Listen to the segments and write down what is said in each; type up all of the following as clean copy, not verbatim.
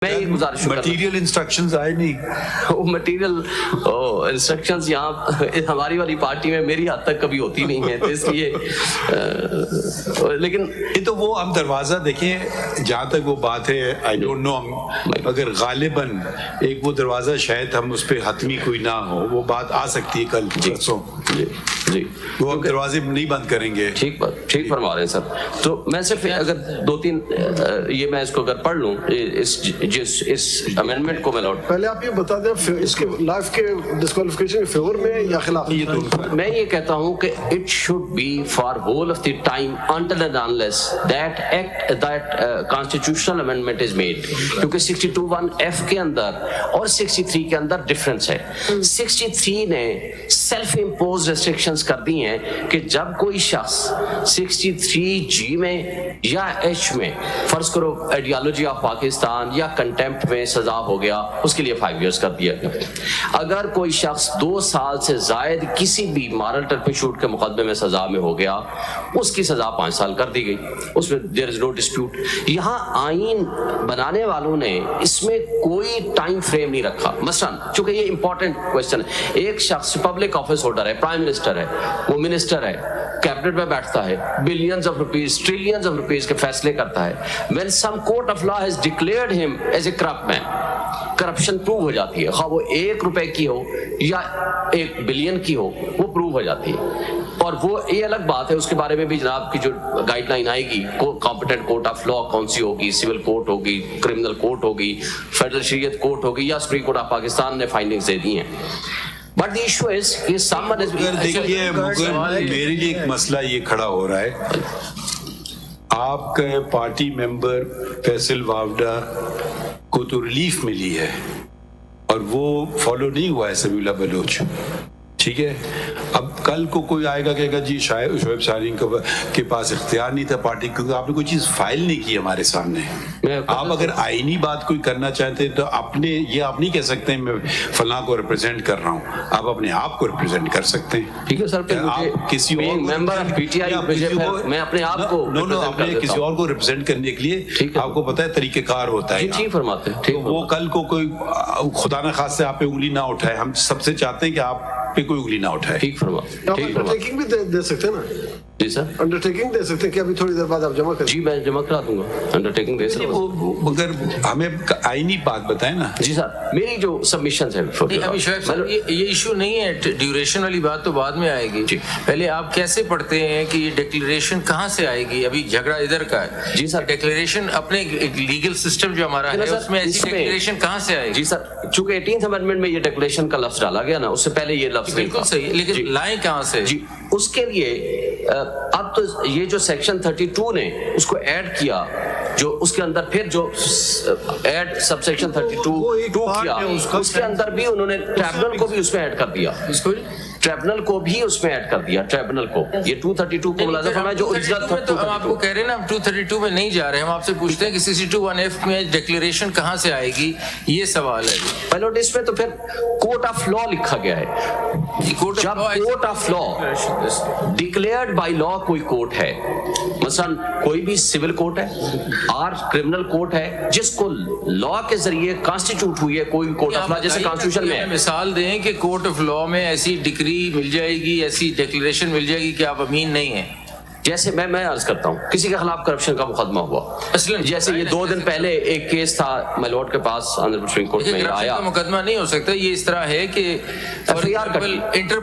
میں یہ گزارش مٹیریل انسٹرکشنز آئے نہیں، وہ مٹیریل انسٹرکشنز یہاں ہماری والی پارٹی میں میری حد تک کبھی ہوتی نہیں ہے، تو اس لیے لیکن یہ تو وہ ہم دروازہ دیکھیں جہاں تک وہ بات ہے آئی ڈونٹ نو، اگر غالباً ایک وہ دروازہ شاید ہم اس پہ حتمی کوئی نہ ہو، وہ بات آ سکتی ہے کل پرسوں، جی وہ ہم دروازے نہیں بند کریں گے۔ ٹھیک فرما رہے ہیں سر۔ تو میں صرف اگر دو تین یہ میں اس کو اگر پڑھ لوں اس امینڈمنٹ کو میں لوٹ پہلے آپ یہ بتا دیں اس کے لائف کے ڈسکوالیفیکیشن کے فیور میں یا خلاف؟ میں یہ کہتا ہوں کہ it should be for whole of the time until end unless that constitutional amendment is made, کیونکہ 62(1)F کے اندر اور 63 کے اندر ڈفرینس ہے۔ 63 نے سیلف امپوز ریسٹرکشنز کر دی ہیں کہ جب کوئی شخص 63G میں یا H میں فرض کرو آئیڈیالوجی آف پاکستان یا کنٹیمپٹ میں سزا ہو گیا، اس کے لیے 5 ایئرس کر دیا گیا۔ اگر کوئی شخص 2 سال سے زائد کسی بھی مارل ٹرپنشوٹ کے مقدمے میں سزا میں ہو گیا، اس کی سزا 5 سال کر دی گئی، اس میں دیر از نو ڈسپیوٹ۔ یہاں آئین بنانے والوں نے اس میں کوئی ٹائم فریم نہیں رکھا۔ مثلا چونکہ یہ امپورٹنٹ کوشچن ہے، ایک شخص پبلک آفس ہولڈر ہے، پرائم منسٹر ہے، وہ منسٹر ہے، کیبنٹ میں بیٹھتا ہے، billions of rupees trillions of rupees کے فیصلے کرتا ہے۔ when some court of law has declared him as a corrupt man، corruption prove ہو جاتی ہے، خواہ وہ 1 روپے کی ہو یا 1 بلین کی ہو، وہ پروو ہو جاتی ہے۔ اور وہ یہ الگ بات ہے، اس کے بارے میں بھی جناب کی جو گائیڈ لائن آئے گی، کمپیٹنٹ کورٹ آف لا کون سی ہوگی، سول کورٹ ہوگی، کرمنل کورٹ ہوگی، فیڈرل شریعت کورٹ ہوگی، یا سپریم کورٹ آف پاکستان نے فائنڈنگز دے دی ہیں۔ بٹ دی ایشو از کہ someone is دیکھیے میرے لیے ایک مسئلہ یہ کھڑا ہو رہا ہے، آپ کے پارٹی ممبر فیصل واوڈا کو تو ریلیف ملی ہے اور وہ فالو نہیں ہوا ہے سمیع اللہ بلوچ، ٹھیک ہے؟ اب کل کو کوئی آئے گا کہے گا جی شعیب سارین کے پاس اختیار نہیں تھا پارٹی، کیونکہ آپ نے کوئی چیز فائل نہیں کی ہمارے سامنے۔ آپ اگر آئینی بات کوئی کرنا چاہتے ہیں تو اپنے یہ آپ نہیں کہہ سکتے میں فلاں کو ریپرزینٹ کر رہا ہوں، آپ اپنے آپ کو ریپرزینٹ کر سکتے ہیں۔ ٹھیک ہے سر، آپ کسی اور member of P T I میں اپنے آپ کو اپنے کسی اور کو ریپرزینٹ کرنے کے لیے آپ کو پتہ ہے طریقہ کار ہوتا ہے۔ ٹھیک فرماتے ہیں۔ وہ کل کو کوئی خدا نہ خواستہ آپ پہ انگلی نہ اٹھائے، ہم سب سے چاہتے ہیں کہ آپ پہ کوئی انگلی نہ اٹھائے۔ ٹھیک فرماتے ہیں۔ انڈرٹیکنگ بھی دے سکتے ہیں نا؟ جی سر، انڈرٹیکنگ دے سکتے ہیں کہ ابھی تھوڑی دیر بعد آپ جمع کریں۔ جی میں جمع کرا دوں گا، انڈرٹیکنگ دے سکتا ہوں۔ مگر ہمیں آئینی بات بتائیں نا۔ جی سر، میری جو سبمیشنز ہیں ابھی شعیب صاحب یہ ایشو نہیں ہے، ڈیوریشن والی بات تو بعد میں آئے گی۔ پہلے آپ کیسے پڑھتے ہیں کہ یہ ڈکلیریشن کہاں سے آئے گی؟ ابھی جھگڑا ادھر کا ہے۔ جی سر، ڈکلیریشن اپنے لیگل سسٹم جو ہمارا ہے اس میں ایسی ڈکلیریشن کہاں سے آئے گی؟ جی سر، چونکہ 18th امینڈمنٹ میں یہ ڈکلیریشن کا لفظ ڈالا گیا نا، اس سے پہلے یہ لفظ بالکل صحیح، لیکن لائیں کہاں سے؟ جی اس کے لیے اب تو یہ جو سیکشن 32 نے اس کو ایڈ کیا، جو اس کے اندر پھر جو ایڈ سب سیکشن 32 کیا، اس کے اندر بھی انہوں نے ٹریبونل کو بھی اس میں ایڈ کر دیا، ٹریبونل کو بھی اس میں ایڈ کر دیا، ٹریبونل کو یہ 232 کو ملازم فرمایا جو اوریجنل تھا۔ ہم آپ کو کہہ رہے ہیں نا، ہم 232 میں نہیں جا رہے، ہم آپ سے پوچھتے ہیں کہ 62(1)F میں ڈکلیریشن کہاں سے آئے گی، یہ سوال ہے۔ پائلوٹ اس میں تو پھر کورٹ آف لا لکھا گیا ہے، جب court of law declared by law کوئی کورٹ ہے، مثلا کوئی بھی سول کورٹ ہے اور کرمنل کورٹ ہے جس کو لا کے ذریعے کانسٹیٹیوٹ ہوئی ہے کوئی کورٹ آف لا، جیسے کانسٹیٹیوشن میں مثال دیں کہ کورٹ آف لا میں ایسی ڈگری مل جائے گی، ایسی ڈکلیریشن مل جائے گی کہ آپ امین نہیں ہیں۔ جیسے میں عرض کرتا ہوں، کسی کے خلاف کرپشن کا مقدمہ ہوا، جیسے یہ 2 دن پہلے ایک کیس تھا ملوٹ کے پاس آنریبل سپریم کورٹ میں آیا، مقدمہ نہیں ہو سکتا، یہ اس طرح ہے کہ انٹر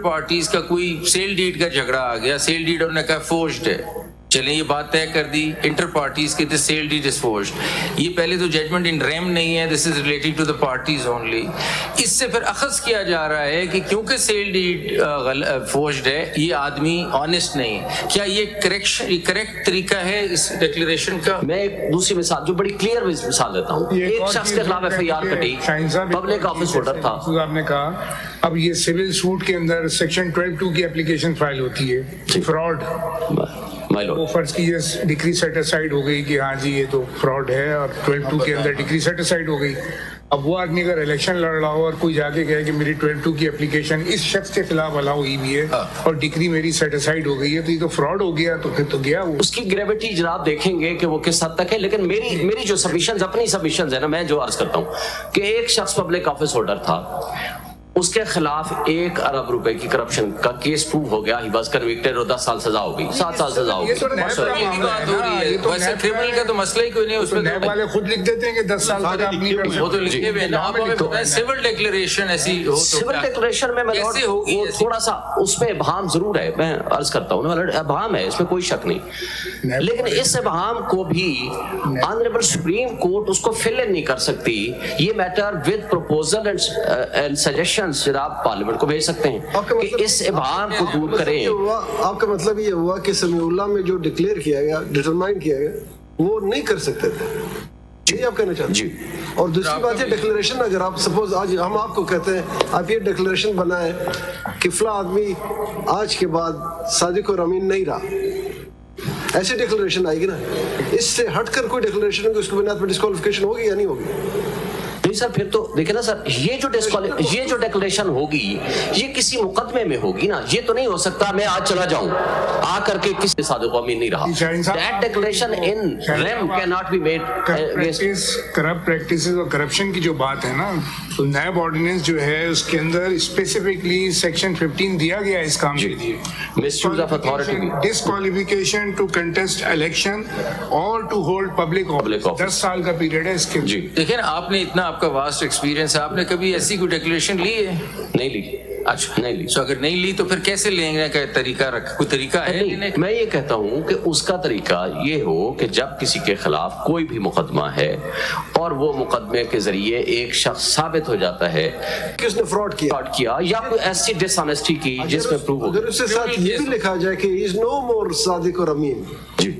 پارٹیز کا کوئی سیل ڈیڈ کا جھگڑا آ گیا، سیل ڈیڈ انہوں نے کہا فورجڈ ہے، چلیں یہ بات طے کر دی، انٹر پارٹیز کے سیل ڈیڈ از فورجڈ، یہ پہلے تو ججمنٹ ان ریم نہیں ہے، this is related to the parties only. اس سے پھر اخذ کیا جا رہا ہے کہ کیونکہ سیل ڈیڈ فورجڈ ہے، یہ آدمی آنیسٹ نہیں ہے۔ کیا یہ کریکٹ طریقہ ہے اس ڈکلیریشن کا؟ میں ایک دوسری مثال جو بڑی کلیئر مثال دیتا ہوں، ایک شخص کے خلاف FIR کٹی، پبلک آفس ہولڈر تھا۔ آپ نے کہا اب یہ سول سوٹ کے اندر سیکشن 12(2) کی اپلیکیشن فائل ہوتی ہے، فراڈ My lord. वो फर्ज की ये डिक्री सेटिस्फाइड हो गई कि हाँ जी ये तो फ्रॉड है और 12(2) के अंदर डिक्री सेटिस्फाइड हो गई। अब वो आदमी अगर इलेक्शन लड़ रहा हो और कोई जाके कहे कि मेरी 12(2) की एप्लीकेशन इस शख्स के खिलाफ अलाउ हुई हुई है और डिक्री मेरी सेटिस्फाइड हो गई है, तो ये तो फ्रॉड हो गया, तो फिर तो गया वो। उसकी ग्रेविटी जनाब देखेंगे कि वो किस हद तक है, लेकिन मेरी जो सबमिशंस, अपनी सबमिशंस है ना, मैं जो अर्ज करता हूँ कि एक शख्स पब्लिक ऑफिस होल्डर था, उसके खिलाफ 1 अरब रुपए की करप्शन का केस प्रूव हो गया, ही वाज कन्विक्टेड और 10 साल सजा हो गई, 7 साल सजा हो ये तो गई। नैब का की मामला बात है हो ना, रही है, ये तो वैसे नैब क्रिमिनल का तो मसला ही कोई नहीं, तो उसमें नैब वाले खुद लिख देते हैं कि 10 साल तक आप नहीं कर वो तो सकते। लिखे हुए हैं ना, आप हमें बताएं सिविल डिक्लेरेशन ऐसी हो तो सिविल क्या? डिक्लेरेशन में कैसे होगी वो ऐसी? थोड़ा सा उसमें इबहम जरूर है, मैं अर्ज करता हूँ ना, इबहम है, इसमें कोई शक नहीं, लेकिन इस इबहम को भी ऑनरेबल सुप्रीम कोर्ट उसको फिल इन नहीं कर सकती। ये matter with proposal and suggestions जनाब पार्लियामेंट को भेज सकते हैं कि इस इबहम को दूर करें। आपका मतलब ये हुआ कि समीउल्लाह में जो डिक्लेयर किया गया, डिटरमाइन किया गया, वो नहीं कर सकते थे, यही आप कहना चाहते जी। और दूसरी बात है डिक्लेरेशन, अगर आप सपोज आज हम आपको कहते हैं आप ये डिक्लेरेशन बनाएं कि फला आदमी आज के बाद सादिक और अमीन नहीं रहा, ऐसी डिक्लेरेशन आएगी ना, इससे हटकर कोई डिक्लेरेशन होगी, उसकी बुनियाद पर डिस्क्वालिफिकेशन होगी या नहीं होगी? नहीं सर, फिर तो देखिए ना सर, ये जो डिक्लेरेशन होगी ये किसी मुकदमे में होगी ना, ये तो नहीं हो सकता मैं आज चला जाऊं आ करके किसी सादिक अमीन नहीं रहा। That declaration in rem can not be made. Corrupt practices और करप्शन की जो बात है ना, तो नैब ऑर्डिनेंस जो है उसके अंदर स्पेसिफिकली सेक्शन 15 दिया गया है इस काम के लिए, misuse of authority, disqualification to contest election और टू होल्ड पब्लिक ऑफिस, 10 साल का पीरियड है इसके। जी। देखिए ना, आपने इतना आपका वास्ट एक्सपीरियंस है, आपने कभी ऐसी कोई डिक्लेरेशन ली है? नहीं ली। अच्छा, नहीं ली। तो अगर नहीं ली तो फिर कैसे लेने का तरीका कोई तरीका है लेने नहीं, का? मैं ये कहता हूँ कि उसका तरीका ये हो कि जब किसी के खिलाफ कोई भी मुकदमा है और वो मुकदमे के जरिए एक शख्स साबित हो जाता है कि उसने फ्रॉड किया या कोई ऐसी डिसऑनेस्टी की जिसमें प्रूव हो, अगर उसके साथ ये भी लिखा जाए कि इज नो मोर सादिक और अमीन, जी,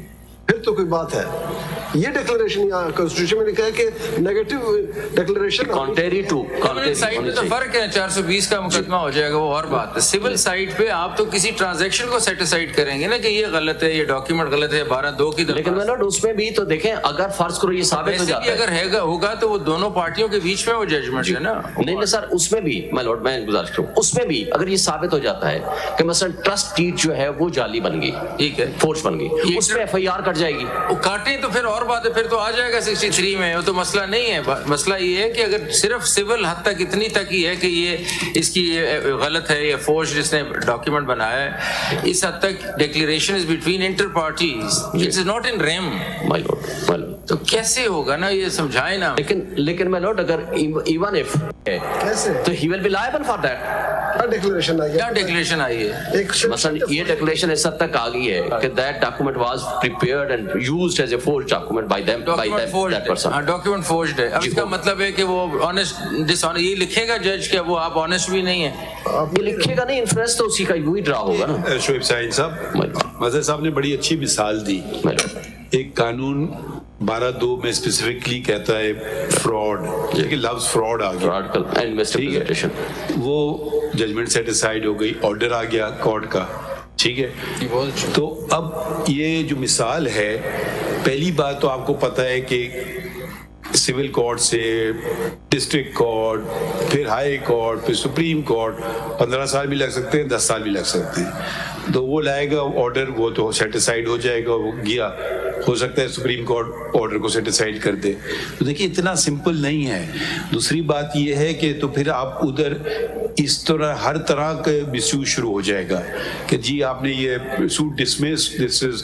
फिर तो कोई बात है। ये डिक्लेरेशन यहाँ कॉन्स्टिट्यूशन में लिखा है कि negative declaration contrary to side में तो फर्क है, 420 का मुकदमा हो जाएगा, वो और बात है। सिविल साइड पे आप तो किसी ट्रांजैक्शन को सेटिसाइड करेंगे ना कि ये गलत है, ये डॉक्यूमेंट गलत है, 12(2) की लेकिन मैलॉर्ड उसमें भी तो देखें, अगर फर्ज करो ये साबित हो जाता है, अगर हैगा होगा तो वो दोनों पार्टियों के बीच में वो जजमेंट है ना। नहीं सर, उसमें भी मैलॉर्ड मैं गुजारिश करूँ, उसमें भी अगर ये साबित हो जाता है कि मसलन ट्रस्ट डीड जो है वो जाली बन गई, ठीक है, फोर्स बन गई, उसमें FIR कट जाएगी। वो काटे तो फिर और बात है, फिर तो आ जाएगा 63 में, वो तो मसला नहीं है। मसला ये है कि अगर सिर्फ सिविल हद तक इतनी तक ही है कि ये इसकी ये गलत है, ये फोर्स जिसने डॉक्यूमेंट बनाया है, इस हद तक declaration is between inter partes, it is not in rem. My lord, तो कैसे होगा ना, ये समझाए ना। लेकिन माय लॉर्ड अगर इवन इफ कैसे, तो he will be liable for that. क्या डिक्लेरेशन आ गया? क्या डिक्लेरेशन आई है? एक मसलन ये डिक्लेरेशन इस हद तक आ गई है कि that document was prepared and used as a forged document by them, that person. हाँ, डॉक्यूमेंट फोर्स्ड है। अब इसका मतलब है कि वो ऑनेस्ट डिसऑनेस्ट ये लिखेगा जज कि वो आप ऑनेस्ट भी नहीं है, ये लिखेगा नहीं, इन्फ्लुएंस तो उसी का वही ड्रा होगा ना। शोएब साहिल साहब, मजहर साहब ने बड़ी अच्छी मिसाल दी। एक कानून 12(2) में स्पेसिफिकली कहता है फ्रॉड, लेकिन लफ्ज फ्रॉड आ गया, आर्टिकल एंड मिसरिप्रेजेंटेशन, वो जजमेंट सेटिस्फाइड हो गई, ऑर्डर आ गया कोर्ट का, ठीक है। तो अब ये जो मिसाल है, पहली बात तो आपको पता है कि सिविल कोर्ट से डिस्ट्रिक्ट कोर्ट, फिर हाई कोर्ट, फिर सुप्रीम कोर्ट, 15 साल भी लग सकते हैं, 10 साल भी लग सकते हैं। तो वो लाएगा ऑर्डर, वो तो सेटिस्फाइड हो जाएगा, वो गया, हो सकता है सुप्रीम कोर्ट ऑर्डर को सेटिस्फाइड कर दे। तो देखिए इतना सिंपल नहीं है। दूसरी बात ये है कि तो फिर आप उधर इस तरह हर तरह का मिसयूज शुरू हो जाएगा कि जी आपने ये सूट डिसमिस, दिस इज